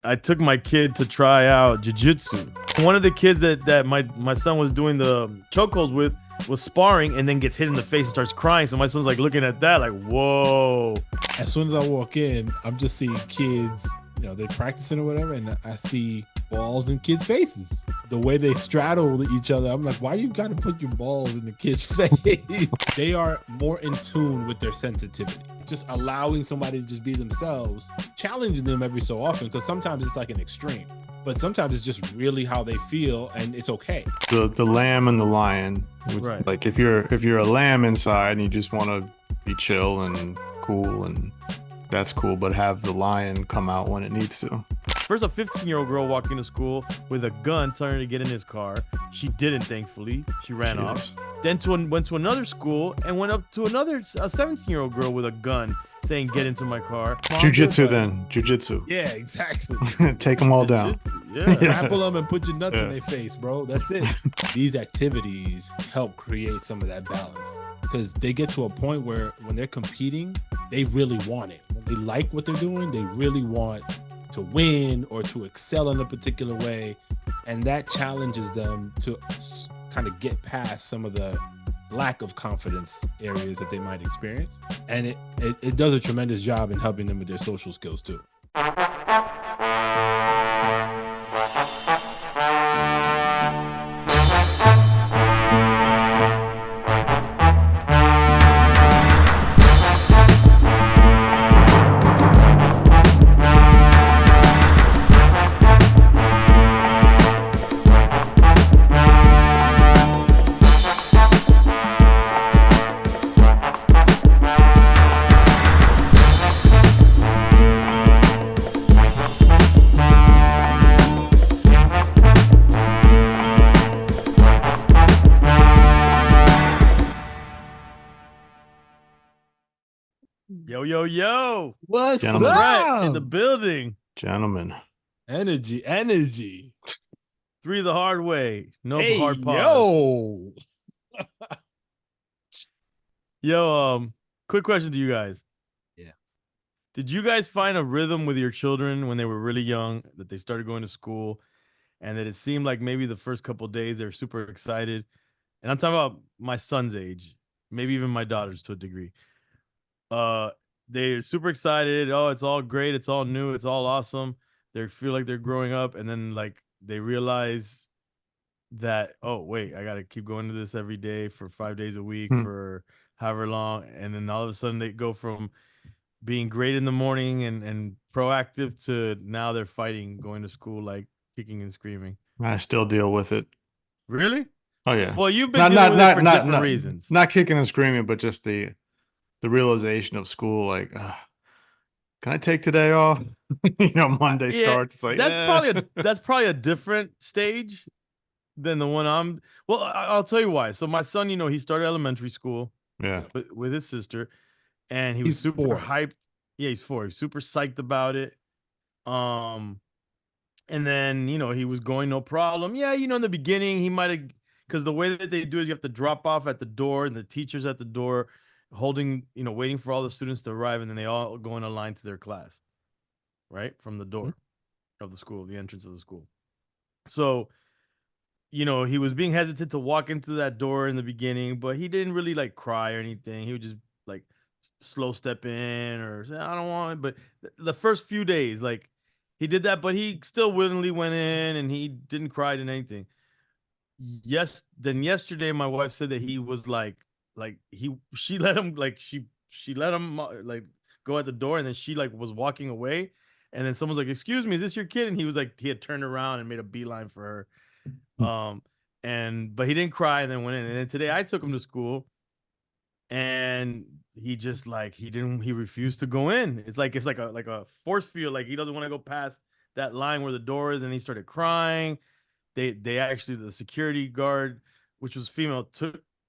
I took my kid to try out jiu-jitsu. One of the kids that my son was doing the chokeholds with was sparring and then gets hit in the face and starts crying. So my son's like looking at that like, whoa. As soon as I walk in, I'm just seeing kids, they're practicing or whatever, and I see balls in kids' faces. The way they straddle each other, I'm like, why you gotta put your balls in the kid's face? They are more in tune with their sensitivity. Just allowing somebody to just be themselves, challenging them every so often, because sometimes it's like an extreme, but sometimes it's just really how they feel, and it's okay. The lamb and the lion. Right. Like if you're a lamb inside and you just want to be chill and cool, and that's cool, but have the lion come out when it needs to. First, a 15-year-old girl walked into school with a gun telling her to get in his car. She didn't, thankfully. She ran off. Then went to another school and went up to a 17-year-old girl with a gun saying, get into my car. Jiu-jitsu then. Jiu-jitsu. Yeah, exactly. Take them all down. Yeah. Grapple them and put your nuts in their face, bro. That's it. These activities help create some of that balance, because they get to a point where when they're competing, they really want it. When they like what they're doing, they really want to win or to excel in a particular way, and that challenges them to kind of get past some of the lack of confidence areas that they might experience, and it does a tremendous job in helping them with their social skills too. Yo. What's Gentlemen. up? Right in the building. Gentlemen. Energy. 3 the hard way. No Hey, hard pause. Yo, quick question to you guys. Yeah. Did you guys find a rhythm with your children when they were really young, that they started going to school, and that it seemed like maybe the first couple of days they were super excited? And I'm talking about my son's age, maybe even my daughter's to a degree. They're super excited. Oh, it's all great. It's all new. It's all awesome. They feel like they're growing up, and then like they realize that, oh wait, I gotta keep going to this every day for 5 days a week for however long, and then all of a sudden they go from being great in the morning and proactive to now they're fighting going to school, like kicking and screaming. I still deal with it. Really? Oh yeah. Well, you've been dealing with it for different reasons. Not kicking and screaming, but just the realization of school, like, can I take today off? Monday starts. Like that's probably a different stage than the one I'm. Well, I'll tell you why. So my son, he started elementary school. Yeah. With his sister, and he's super hyped. Yeah, he's 4. He's super psyched about it. And then he was going no problem. Yeah, in the beginning he might have, because the way that they do is you have to drop off at the door, and the teacher's at the door holding, waiting for all the students to arrive, and then they all go in a line to their class, right, from the door of the school, the entrance of the school. So he was being hesitant to walk into that door in the beginning, but he didn't really like cry or anything. He would just like slow step in or say, I don't want it. But the first few days, like, he did that, but he still willingly went in and he didn't cry and anything. Then yesterday my wife said that he was she let him she let him like go at the door, and then she like was walking away, and then someone's like, excuse me, is this your kid? And he was like, he had turned around and made a beeline for her. But he didn't cry, and then went in. And then today I took him to school, and he just he refused to go in. It's like a force field. Like he doesn't want to go past that line where the door is, and he started crying. They actually, the security guard, which was female,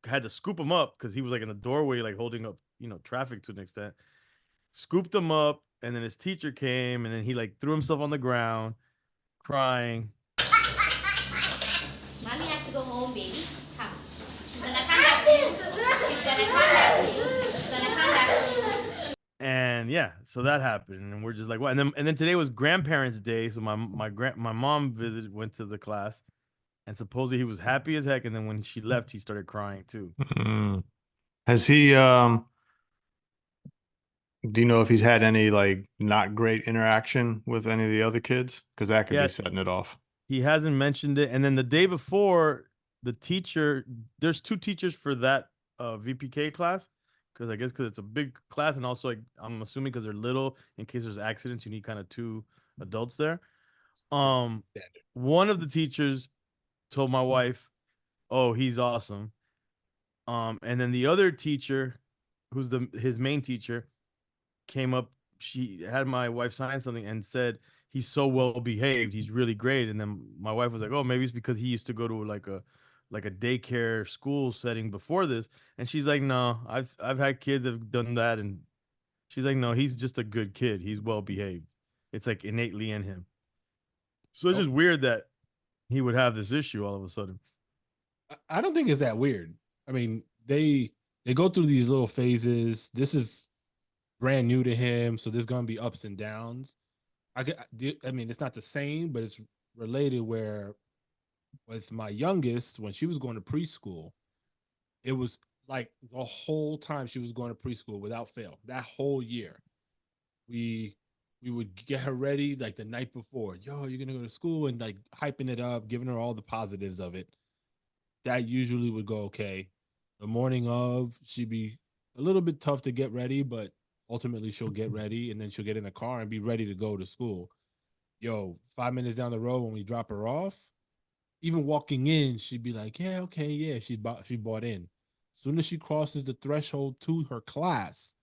had to scoop him up because he was like in the doorway, like holding up traffic to an extent. Scooped him up, and then his teacher came, and then he like threw himself on the ground crying. Mommy has to go home, baby. Come. She's gonna come back to you. She's gonna come back to you. She's gonna come back to you. And yeah, so that happened, and we're just like, what? And then today was grandparents' day, so my mom went to the class, and supposedly he was happy as heck, and then when she left, he started crying too. Mm. Has he do you know if he's had any like not great interaction with any of the other kids? Because that could be Yeah, setting it off. he hasn't mentioned it. And then the day before, the teacher, there's two teachers for that VPK class, because it's a big class, and also like I'm assuming because they're little, in case there's accidents, you need kind of two adults there. Um, Standard. one of the teachers told my wife, "Oh, he's awesome." And then the other teacher, who's the his main teacher, came up. She had my wife sign something and said he's so well behaved. He's really great. And then my wife was like, "Oh, maybe it's because he used to go to like a daycare school setting before this." And she's like, "No, I've had kids that have done that." And she's like, "No, he's just a good kid. He's well behaved. It's like innately in him." So it's Oh, just weird that he would have this issue all of a sudden. I don't think it's that weird. I mean, they go through these little phases. This is brand new to him, so there's gonna be ups and downs. I mean, it's not the same, but it's related. Where with my youngest, when she was going to preschool, it was like the whole time she was going to preschool without fail. That whole year, we we would get her ready like the night before. Yo, you're gonna go to school, and like hyping it up, giving her all the positives of it. That usually would go okay. The morning of, she'd be a little bit tough to get ready, but ultimately she'll get ready, and then she'll get in the car and be ready to go to school. Yo, 5 minutes down the road when we drop her off, even walking in, she'd be like, "Yeah, okay, yeah." She bought in. As soon as she crosses the threshold to her class,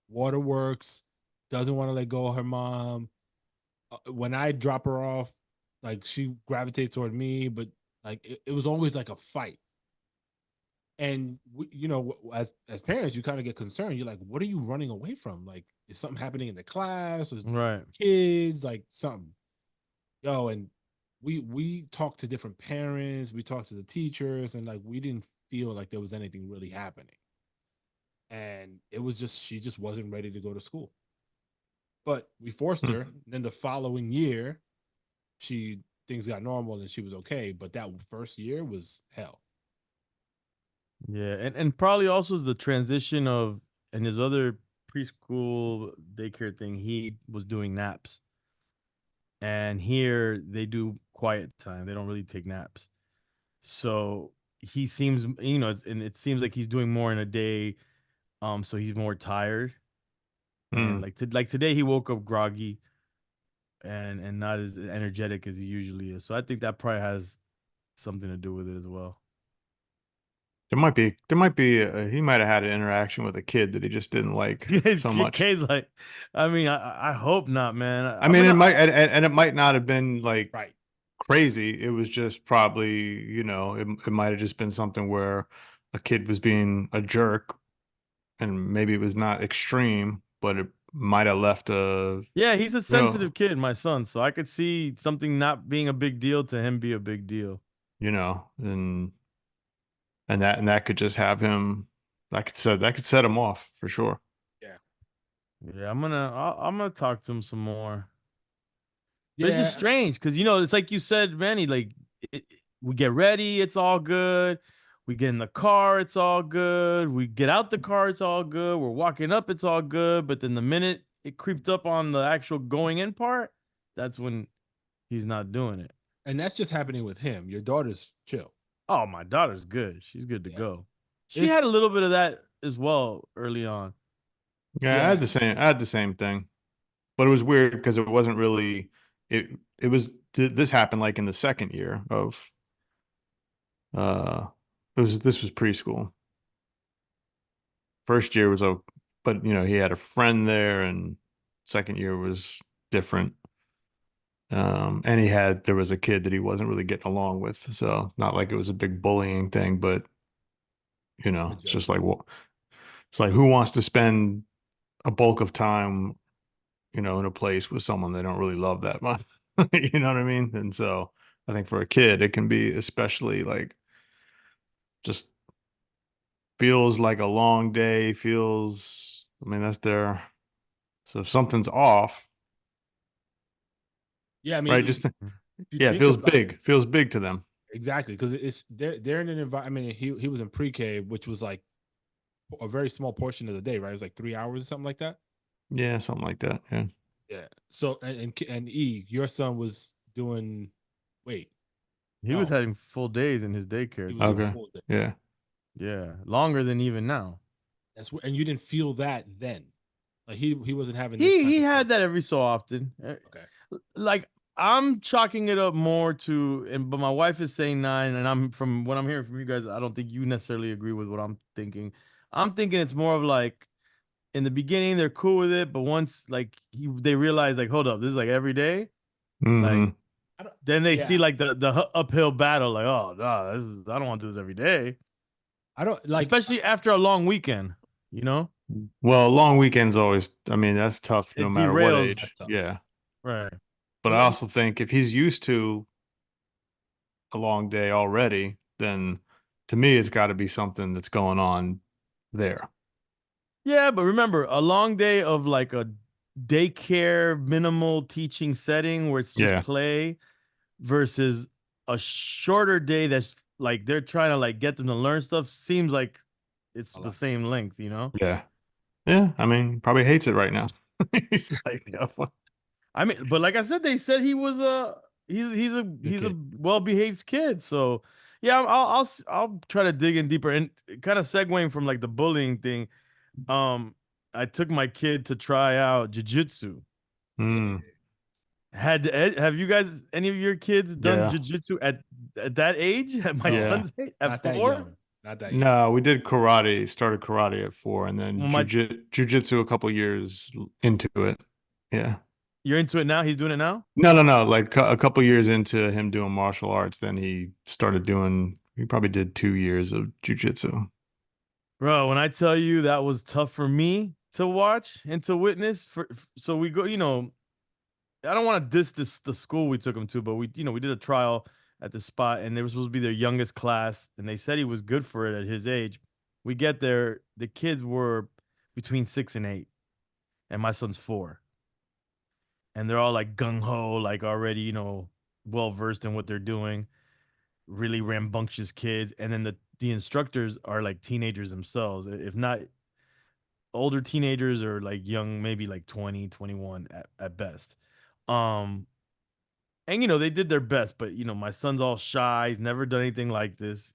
waterworks, doesn't want to let go of her mom. When I drop her off, like she gravitates toward me, but like it was always like a fight. And as parents, you kind of get concerned. You're like, what are you running away from? Like, is something happening in the class, or Right. kids, like something? Yo, and we talked to different parents, we talked to the teachers, and like we didn't feel like there was anything really happening. And it was just she just wasn't ready to go to school. But we forced her. Hmm. Then the following year, she things got normal and she was okay. But that first year was hell. Yeah, and probably also is the transition of, and his other preschool daycare thing, he was doing naps. And here they do quiet time. They don't really take naps. So he seems, and it seems like he's doing more in a day. So he's more tired. And Hmm. like today he woke up groggy and not as energetic as he usually is. So I think that probably has something to do with it as well. He might have had an interaction with a kid that he just didn't like so much. Kay's like, I mean, I hope not, man. I I'm mean, it gonna might, and it might not have been like Right. crazy. It was just probably, it might have just been something where a kid was being a jerk, and maybe it was not extreme, but it might have left a, Yeah, he's a you know, sensitive kid, my son. So I could see something not being a big deal to him be a big deal. and that could just have him. That could set him off for sure. Yeah. Yeah, I'm gonna talk to him some more. But it's just Yeah. strange because it's like you said, Manny. Like we get ready, it's all good. We get in the car, it's all good. We get out the car, it's all good. We're walking up, it's all good. But then the minute it creeped up on the actual going in part, that's when he's not doing it. And that's just happening with him. Your daughter's chill. Oh, my daughter's good. She's good to Yeah. go. She It's had a little bit of that as well early on. Yeah, I had yeah. the same thing, but it was weird because it wasn't really it was this happened like in the second year of this was preschool. First year was a but he had a friend there, and second year was different. And there was a kid that he wasn't really getting along with, so not like it was a big bullying thing, but it's just like Adjustment. it's like who wants to spend a bulk of time in a place with someone they don't really love that much. You know what I mean? And so I think for a kid, it can be especially like just feels like a long day, I mean, that's their So if something's off, Yeah, I mean, right? if you Yeah, it think feels about big. Feels big to them. exactly, because it's they're in an environment. I mean, he was in pre-K, which was like a very small portion of the day, right? It was like 3 hours or something like that. Yeah, something like that. Yeah. Yeah. So and E, your son was doing. Wait, He was no, having full days in his he daycare was doing too. Okay. full days. Yeah. Yeah, longer than even now. That's what, and you didn't feel that then. Like he wasn't having this He kind of stuff. had that every so often. Okay. Like I'm chalking it up more to, but my wife is saying 9, and I'm from what I'm hearing from you guys. I don't think you necessarily agree with what I'm thinking. I'm thinking it's more of like in the beginning they're cool with it, but once like they realize like, hold up, this is like every day. Like Mm-hmm. then they see Yeah. like the uphill battle. Like, oh no, I don't want to do this every day, I don't like. especially after a long weekend. You know, Well, long weekends always, I mean, that's tough no it matter what derails. That's age. tough. Yeah. Right. But I Well, also think if he's used to a long day already, then to me, it's got to be something that's going on there. Yeah, but remember, a long day of like a daycare minimal teaching setting where it's just Yeah. play versus a shorter day that's like they're trying to like get them to learn stuff seems like it's a the lot. same length, you know? Yeah. Yeah. I mean, probably hates it right now. He's like, yeah, I mean, but like I said, they said he was he's a kid. well-behaved kid. So yeah, I'll try to dig in deeper and kind of segueing from like the bullying thing. I took my kid to try out jiu-jitsu. mm, Have you guys any of your kids done yeah. jiu-jitsu at that age? At my No, Yeah. son's age? At not that 4? young. Not that young. No, we did karate, started karate at 4 and then Well, my jujitsu a couple years into it. Yeah. you're into it now? He's doing it now? No. Like a couple years into him doing martial arts, then he started doing, he probably did 2 years of jujitsu. Bro, when I tell you that was tough for me to watch and to witness so we go, I don't want to diss the school we took him to, but we did a trial at the spot and they were supposed to be their youngest class and they said he was good for it at his age. We get there, the kids were between 6 and 8 and my son's 4. And they're all like gung ho, like already, well versed in what they're doing. Really rambunctious kids, and then the instructors are like teenagers themselves, if not older teenagers or like young, maybe like 20, 21 at best. Um, and they did their best, but my son's all shy. He's never done anything like this.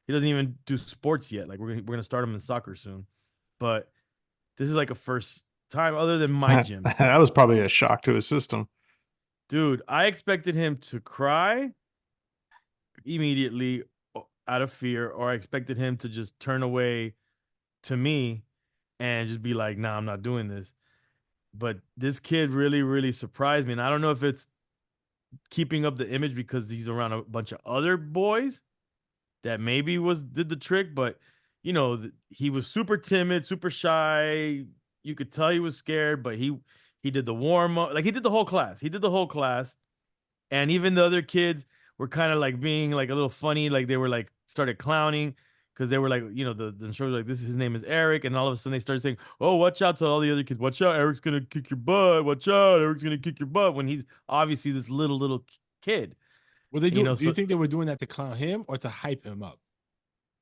He doesn't even do sports yet. Like we're gonna start him in soccer soon, but this is like a first time other than my gym stuff. That was probably a shock to his system. Dude, I expected him to cry immediately out of fear, or I expected him to just turn away to me and just be like, nah, I'm not doing this. But this kid really, really surprised me. And I don't know if it's keeping up the image because he's around a bunch of other boys that maybe did the trick, but he was super timid, super shy. You could tell he was scared, but he did the warm up, like he did the whole class. He did the whole class. And even the other kids were kind of like being like a little funny, like they were like started clowning because they were like, the instructor was like, this his name is Eric, and all of a sudden they started saying, "Oh, watch out!" to all the other kids, "Watch out, Eric's gonna kick your butt! Watch out, Eric's gonna kick your butt!" When he's obviously this little kid. Were they do So you think they were doing that to clown him or to hype him up?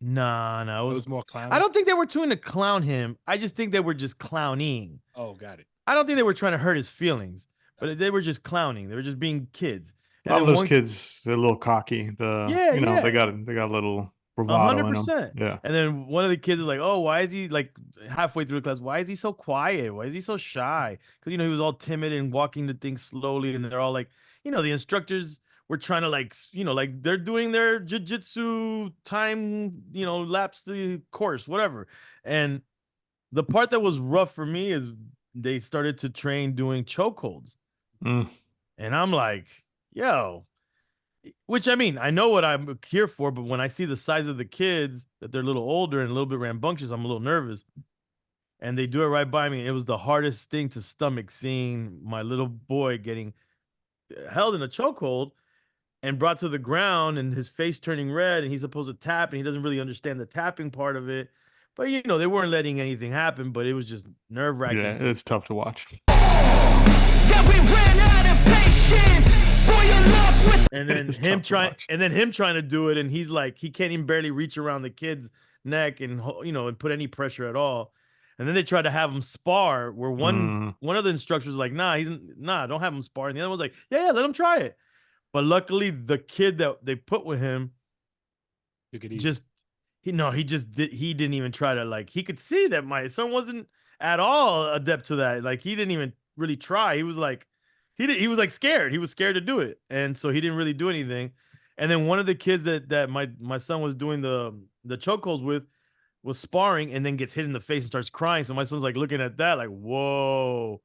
nah, It was more clown. I don't think they were trying to clown him. I just think they were just clowning. Oh, got it. I don't think they were trying to hurt his feelings, but they were just clowning. They were just being kids. A And lot of then those kids, they're a little cocky. yeah, They yeah. got a little bravado in them. 100%. Yeah. And then one of the kids is like, "Oh, why is he like halfway through the class? Why is he so quiet? Why is he so shy?" Because he was all timid and walking the thing slowly, and they're all like, the instructors were trying to like, like they're doing their jiu-jitsu time, lapse the course, whatever. And the part that was rough for me is they started to train doing chokeholds, Mm. and I'm like, yo. Which I mean, I know what I'm here for, but when I see the size of the kids, that they're a little older and a little bit rambunctious, I'm a little nervous. And they do it right by me. It was the hardest thing to stomach seeing my little boy getting held in a chokehold and brought to the ground and his face turning red and he's supposed to tap and he doesn't really understand the tapping part of it. But they weren't letting anything happen, but it was just nerve-wracking. Yeah, it's tough to watch. Yeah, we ran out of patience for your love with. And then him trying to do it, and he's like, he can't even barely reach around the kid's neck and and put any pressure at all. And then they tried to have him spar, where one of the instructors was like, nah, don't have him spar. And the other one's like, yeah, let him try it. But luckily, the kid that they put with him Took it easy. he didn't even try to, like, he could see that my son wasn't at all adept to that. Like, he didn't even really try. He was like, he was like scared. He was scared to do it. And so he didn't really do anything. And then one of the kids that my son was doing the chokeholds with was sparring and then gets hit in the face and starts crying. So my son's like looking at that like, whoa.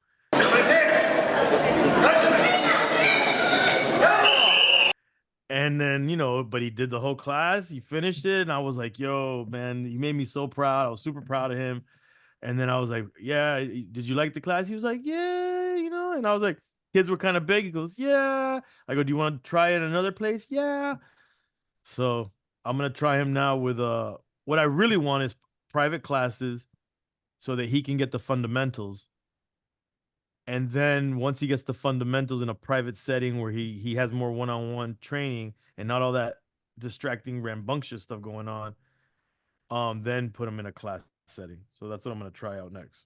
And then, but he did the whole class. He finished it. And I was like, yo, man, he made me so proud. I was super proud of him. And then I was like, yeah, did you like the class? He was like, yeah, And I was like, kids were kind of big. He goes, yeah. I go, do you want to try it another place? Yeah. So I'm going to try him now with what I really want is private classes so that he can get the fundamentals. And then once he gets the fundamentals in a private setting where he has more one-on-one training and not all that distracting, rambunctious stuff going on, then put him in a class setting. So that's what I'm going to try out next.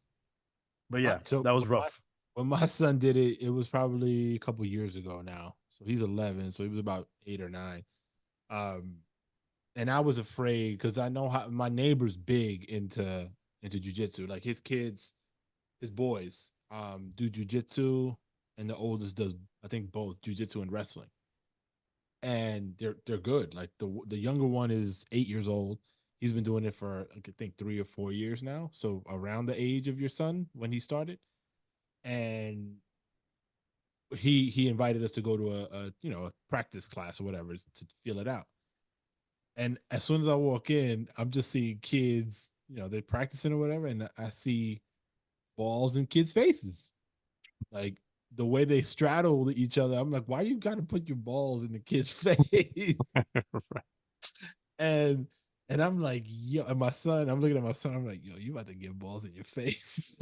But yeah, that was rough. When my son did it, it was probably a couple years ago now. So he's 11, so he was about 8 or 9. And I was afraid because I know how my neighbor's big into jiu-jitsu. Like his kids, his boys, do jiu-jitsu, and the oldest does, I think, both jiu-jitsu and wrestling. And they're good. Like the younger one is 8 years old. He's been doing it for, I think, 3 or 4 years now. So around the age of your son when he started. And he invited us to go to a practice class or whatever to feel it out. And as soon as I walk in, I'm just seeing kids, they're practicing or whatever, and I see balls in kids' faces. Like the way they straddle each other, I'm like, why you got to put your balls in the kid's face? And I'm like, yo, and my son, I'm looking at my son, I'm like, yo, you about to get balls in your face.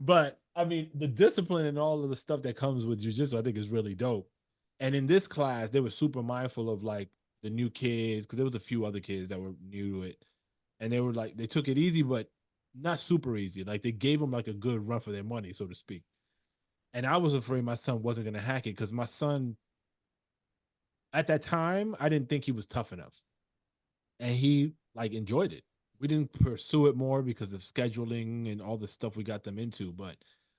But I mean, the discipline and all of the stuff that comes with jiu-jitsu, I think is really dope. And in this class, they were super mindful of like the new kids, because there was a few other kids that were new to it. And they were like, they took it easy, but not super easy. Like they gave them like a good run for their money, so to speak. And I was afraid my son wasn't going to hack it, because my son, at that time, I didn't think he was tough enough. And he like enjoyed it. We didn't pursue it more because of scheduling and all the stuff we got them into. But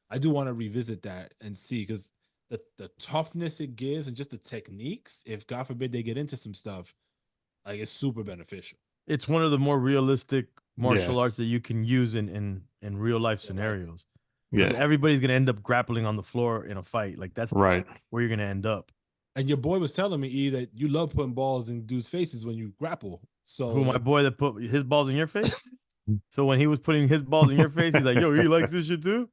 I do want to revisit that and see, because the toughness it gives and just the techniques, if God forbid they get into some stuff, like it's super beneficial. It's one of the more realistic martial arts that you can use in real life scenarios. Yeah, everybody's gonna end up grappling on the floor in a fight. Like that's right where you're gonna end up. And your boy was telling me, E, that you love putting balls in dudes' faces when you grapple. So who, my boy that put his balls in your face? So when he was putting his balls in your face, he's like, yo, he likes this shit too?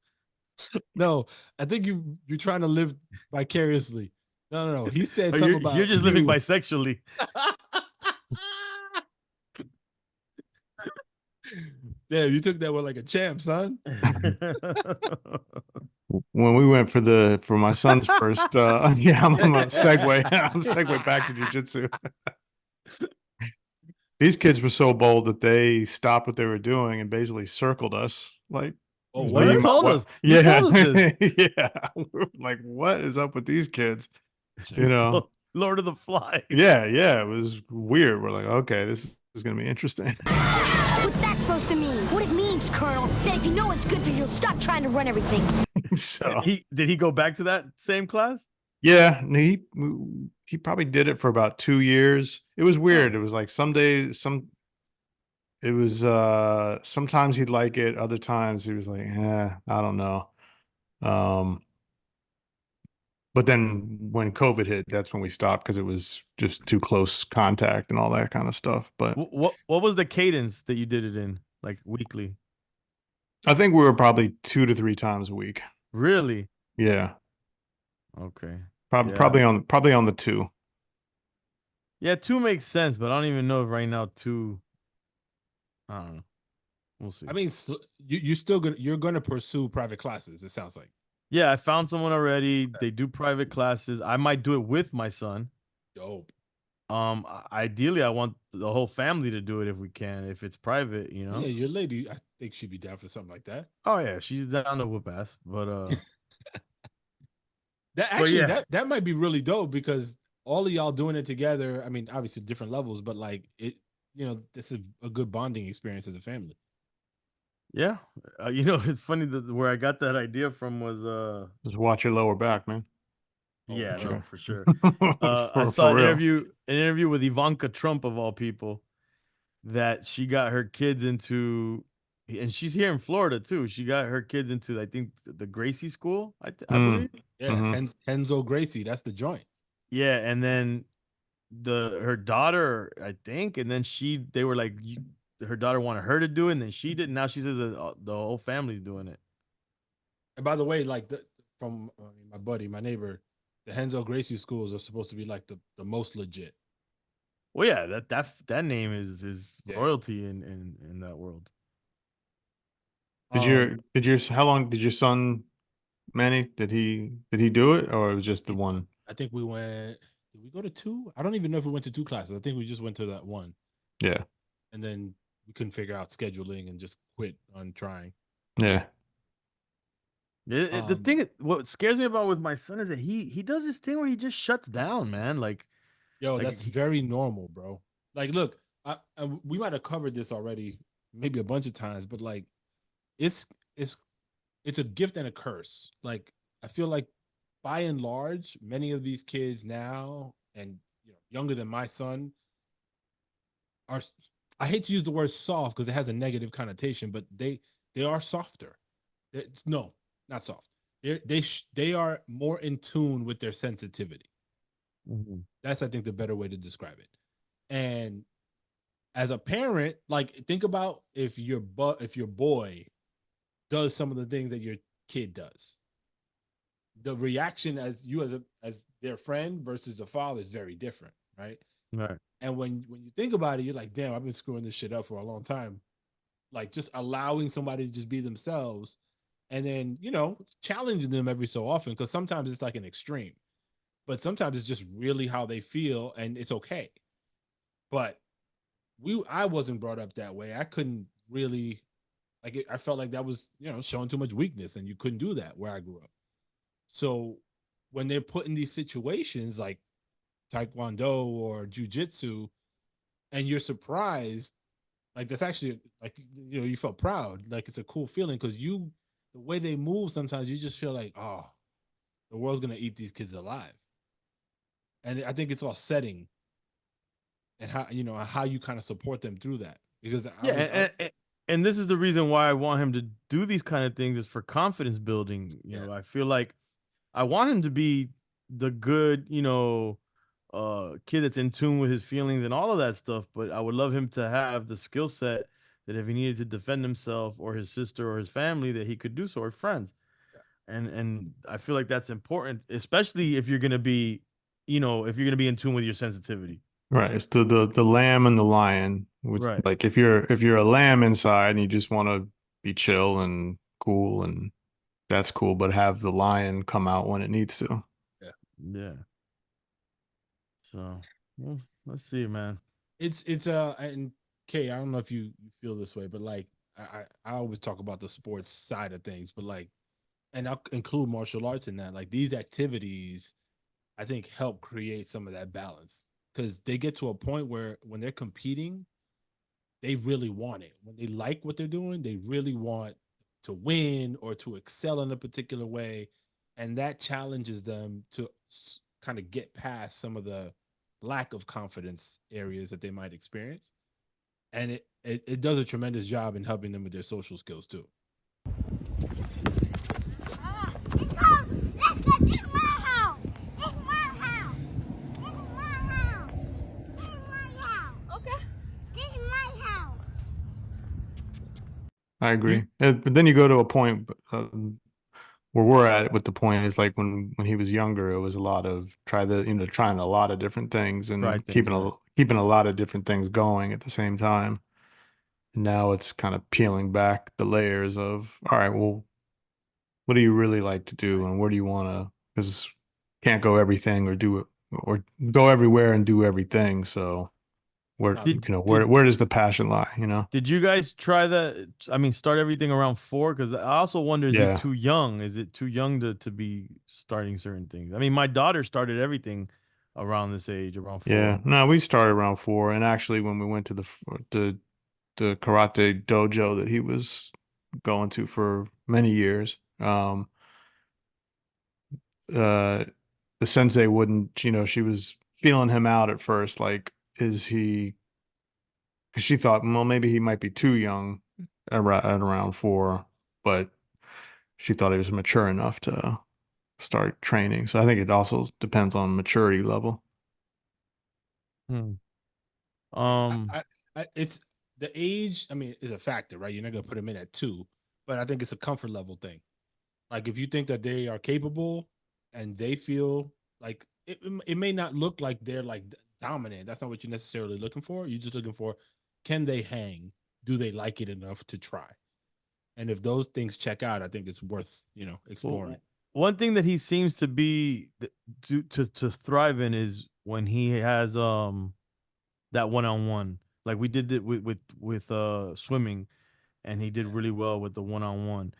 No, I think you're trying to live vicariously. No. He said something about you're just living bisexually. Damn, you took that one like a champ, son. When we went for my son's first, I'm gonna segue back to jiu-jitsu. These kids were so bold that they stopped what they were doing and basically circled us. Like, you told us. Yeah, you told us this. Yeah. We were like, what is up with these kids? So, Lord of the Flies. Yeah, it was weird. We're like, okay, this is gonna be interesting. What's that supposed to mean? What it means, Colonel, said if you know it's good for you, you'll stop trying to run everything. So did he go back to that same class? Yeah, he probably did it for about 2 years. It was weird. It was like some days, sometimes he'd like it, other times he was like, I don't know. But then when COVID hit, that's when we stopped, because it was just too close contact and all that kind of stuff. But what was the cadence that you did it in, like weekly? I think we were probably 2 to 3 times a week. Really? Yeah. Okay. Probably on the 2. Yeah, 2 makes sense, but I don't even know if right now 2. I don't know. We'll see. I mean, you're gonna pursue private classes, it sounds like. Yeah, I found someone already. They do private classes. I might do it with my son. Dope. Ideally, I want the whole family to do it if we can, if it's private, you Yeah, know. your lady, I think she'd be down for something like that. Oh yeah, she's down to whoop ass, That but actually, yeah, that might be really dope because all of y'all doing it together. I mean, obviously different levels, but like it, this is a good bonding experience as a family. yeah. You know, it's funny that where I got that idea from was Just watch your lower back, man. Oh, yeah, bro. no, for sure. I saw For real. an interview with Ivanka Trump of all people, that she got her kids into, and she's here in Florida too. She got her kids into, I think, the Gracie School, I Mm. believe. Yeah, Henzo Gracie, that's the joint. Yeah, and then her daughter, I think, and then they were like, her daughter wanted her to do it, and then she did. Now she says that the whole family's doing it. And by the way, like from my buddy, my neighbor, the Henzo Gracie schools are supposed to be like the most legit. Well, yeah, that name is Yeah. royalty in that world. How long did your son Manny, did he do it, or it was just the one? I think we went. Did we go to two? I don't even know if we went to two classes. I think we just went to that one, Yeah. and then we couldn't figure out scheduling and just quit on trying. Yeah. The thing what scares me about with my son is that he does this thing where he just shuts down, man. Like, That's very normal, bro. Like, look, we might have covered this already, maybe a bunch of times, but like, it's it's it's a gift and a curse. Like, I feel like by and large, many of these kids now, and younger than my son, are, I hate to use the word soft because it has a negative connotation, but they are softer. No, not soft. They are more in tune with their sensitivity. Mhm. That's, I think, the better way to describe it. And as a parent, like, think about if your boy does some of the things that your kid does. The reaction as their friend versus the father is very different, right? Right. And when you think about it, you're like, damn, I've been screwing this shit up for a long time. Like, just allowing somebody to just be themselves, and then challenging them every so often, because sometimes it's like an extreme, but sometimes it's just really how they feel, and it's okay. But I wasn't brought up that way. I couldn't really, like it, I felt like that was showing too much weakness, and you couldn't do that where I grew up. So when they're put in these situations like taekwondo or jujitsu, and you're surprised, like, that's actually, like, you felt proud, like it's a cool feeling, because the way they move, sometimes you just feel like, oh, the world's gonna eat these kids alive. And I think it's all setting, and how you kind of support them through that, because And this is the reason why I want him to do these kind of things, is for confidence building. I feel like I want him to be the good, kid that's in tune with his feelings and all of that stuff. But I would love him to have the skill set that if he needed to defend himself or his sister or his family, that he could do so, or friends. And I feel like that's important, especially if you're gonna be, if you're gonna be in tune with your sensitivity. Right. It's the lamb and the lion. Which, Right. like, if you're a lamb inside and you just want to be chill and cool, and that's cool, but have the lion come out when it needs to. Yeah. So, well, let's see, man. It's and Kay, I don't know if you feel this way, but like, I always talk about the sports side of things, but like, and I'll include martial arts in that. Like, these activities, I think, help create some of that balance, because they get to a point where when they're competing, they really want it. When they like what they're doing, they really want to win or to excel in a particular way, and that challenges them to kind of get past some of the lack of confidence areas that they might experience, and it does a tremendous job in helping them with their social skills too. I agree. But then you go to a point where we're at it with the point is like when he was younger, it was a lot of trying a lot of different things and Right, keeping a lot of different things going at the same time. And now it's kind of peeling back the layers of, all right, well, What do you really like to do, and where do you want to? Because can't go everything or do it or go everywhere and do everything. So where Did, where does the passion lie? Did you guys try that? I mean, start everything around 4? Because I also wonder, is he Yeah. too young? Is it too young to be starting certain things? I mean, my daughter started everything around this age, around 4. Yeah, no, we started around 4, and actually, when we went to the karate dojo that he was going to for many years, uh, the sensei wouldn't, she was feeling him out at first, like, is he? Because she thought, well, maybe he might be too young at around 4, but she thought he was mature enough to start training. So I think it also depends on maturity level. Hmm. it's the age. I mean, is a factor, right? You're not gonna put them in at 2, but I think it's a comfort level thing. Like if you think that they are capable and they feel like it may not look like they're like dominant. That's not what you're necessarily looking for. You're just looking for, can they hang? Do they like it enough to try? And if those things check out, I think it's worth exploring. Well, one thing that he seems to be to thrive in is when he has that one-on-one. Like we did it with swimming, and he did really well with the one-on-one.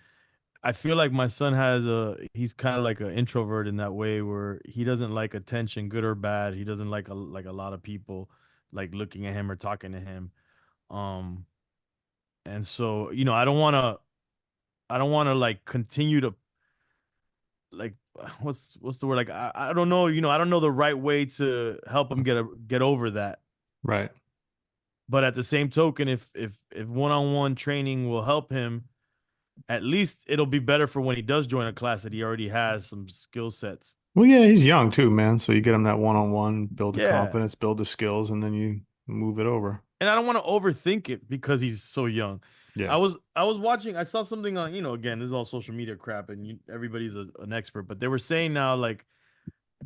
I feel like my son he's kind of like an introvert in that way, where he doesn't like attention, good or bad. He doesn't like a lot of people like looking at him or talking to him. Um, and so, I don't want to like continue to like what's the word? Like I don't know, I don't know the right way to help him get over that. Right. But at the same token, if one-on-one training will help him, at least it'll be better for when he does join a class that he already has some skill sets. Well, yeah, he's young too, man. So you get him that one-on-one, build the Yeah. confidence, build the skills, and then you move it over. And I don't want to overthink it because he's so young. Yeah. I was watching, I saw something on, again, this is all social media crap and everybody's an expert, but they were saying now, like,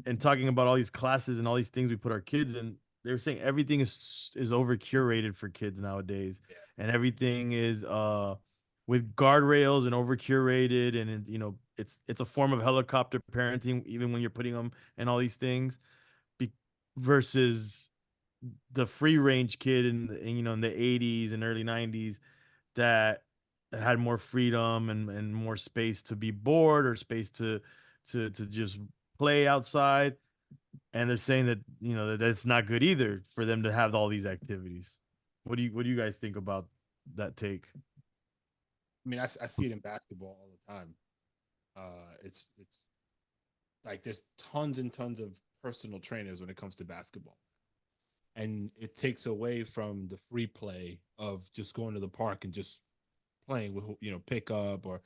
and talking about all these classes and all these things we put our kids in, they were saying everything is over curated for kids nowadays. Yeah. And everything is with guardrails and over curated, and it's a form of helicopter parenting even when you're putting them in all these things versus the free range kid in the 80s and early 90s that had more freedom and more space to be bored or space to just play outside. And they're saying that that it's not good either for them to have all these activities. What do you guys think about that take? I mean, I see it in basketball all the time. It's like there's tons and tons of personal trainers when it comes to basketball, and it takes away from the free play of just going to the park and just playing with pick up or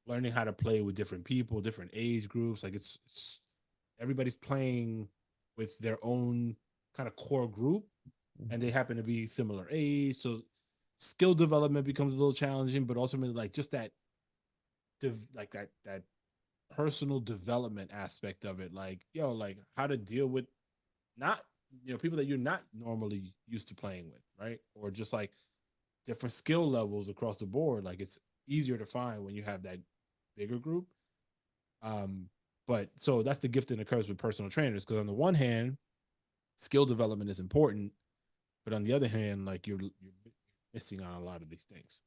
learning how to play with different people, different age groups. Like it's everybody's playing with their own kind of core group, and they happen to be similar age, so skill development becomes a little challenging. But ultimately, like just that personal development aspect of it, like like how to deal with not people that you're not normally used to playing with, right? Or just like different skill levels across the board. Like it's easier to find when you have that bigger group. But so that's the gift and the curse with personal trainers, because on the one hand, skill development is important, but on the other hand, like you're missing on a lot of these things.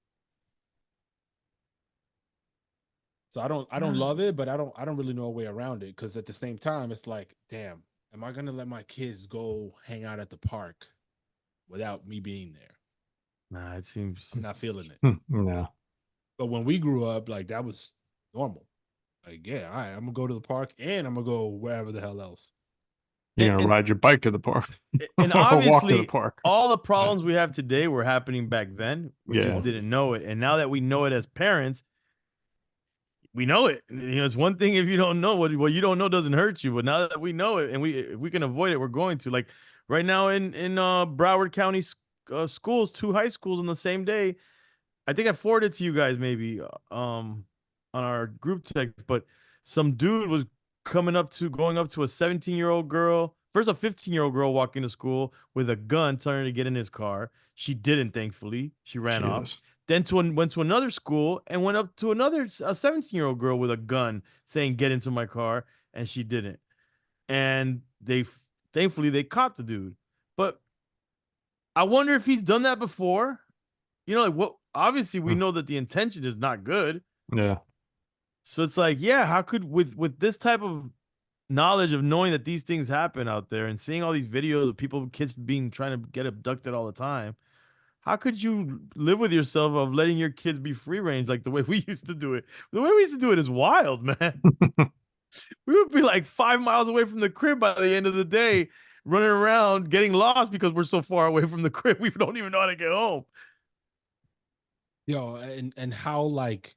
So I don't love it, but I don't really know a way around it, because at the same time, it's like, damn, am I gonna let my kids go hang out at the park without me being there? Nah, it seems I'm not feeling it. No. But when we grew up, like that was normal. Like, yeah, all right, I'm gonna go to the park and I'm gonna go wherever the hell else. You're gonna ride your bike to the park, and or walk to obviously the park. all the problems we have today were happening back then. We Yeah. just didn't know it. And now that we know it as parents, we know it. It's one thing if you don't know what you don't know doesn't hurt you. But now that we know it, and if we can avoid it, we're going to. Like right now in Broward County schools, 2 high schools on the same day. I think I forwarded to you guys maybe on our group text, but some dude was going up to a 17-year-old girl. First, a 15-year-old girl walking to school with a gun, telling her to get in his car. She didn't, thankfully. She ran off. then went to another school and went up to another 17-year-old girl with a gun saying, "Get into my car," and she didn't. And thankfully they caught the dude. But I wonder if he's done that before. You know, like what? Obviously, we know that the intention is not good. Yeah. So it's like, yeah, how could with this type of knowledge of knowing that these things happen out there and seeing all these videos of people, kids trying to get abducted all the time, how could you live with yourself of letting your kids be free range like the way we used to do it? The way we used to do it is wild, man. We would be like 5 miles away from the crib by the end of the day, running around getting lost because we're so far away from the crib we don't even know how to get home. Yo, and how like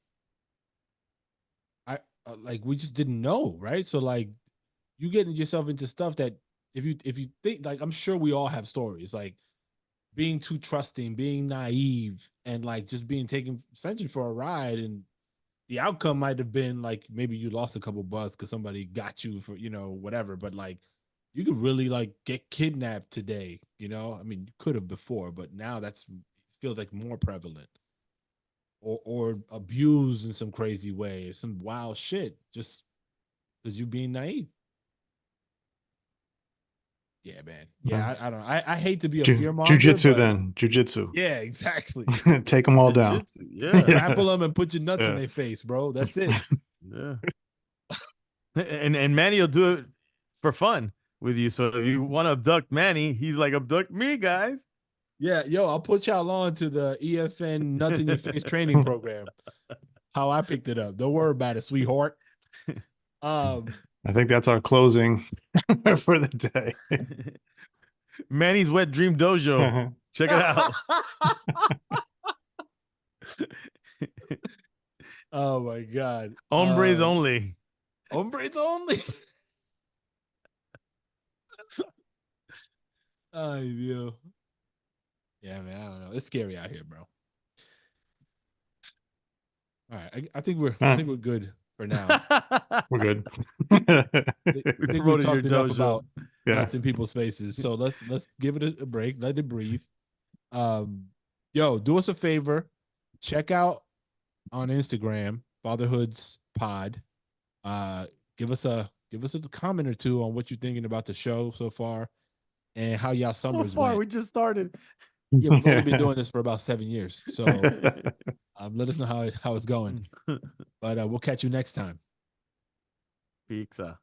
like we just didn't know, right? So like you getting yourself into stuff that if you think, like, I'm sure we all have stories like being too trusting, being naive, and like just being taken essentially for a ride, and the outcome might have been like maybe you lost a couple bucks because somebody got you for, you know, whatever, but like you could really like get kidnapped today, you know. I mean, you could have before, but now feels like more prevalent. Or abused in some crazy way, some wild shit, just because you being naive. Yeah, man. Yeah, I don't know. I hate to be a fear monger. Jiu-jitsu then. Jiu-jitsu. Yeah, exactly. Take them all down. Yeah. Grapple them and put your nuts in their face, bro. That's it. Yeah. And Manny will do it for fun with you. So if you want to abduct Manny, he's like, abduct me, guys. Yeah, yo, I'll put y'all on to the EFN nuts in your face training program. How I picked it up. Don't worry about it, sweetheart. I think that's our closing for the day. Manny's Wet Dream Dojo. Check it out. Oh my God. Hombres only. Hombres only. Oh, yeah. Yeah, man. I don't know. It's scary out here, bro. All right, I think we're good for now. We're good. I think we talked enough about nuts in people's faces. So let's give it a break. Let it breathe. Yo, do us a favor. Check out on Instagram, Fatherhoods Pod. Give us a comment or two on what you're thinking about the show so far and how y'all summers went. We just started. Yeah, we've only been doing this for about 7 years. So let us know how it's going. But we'll catch you next time. Pizza.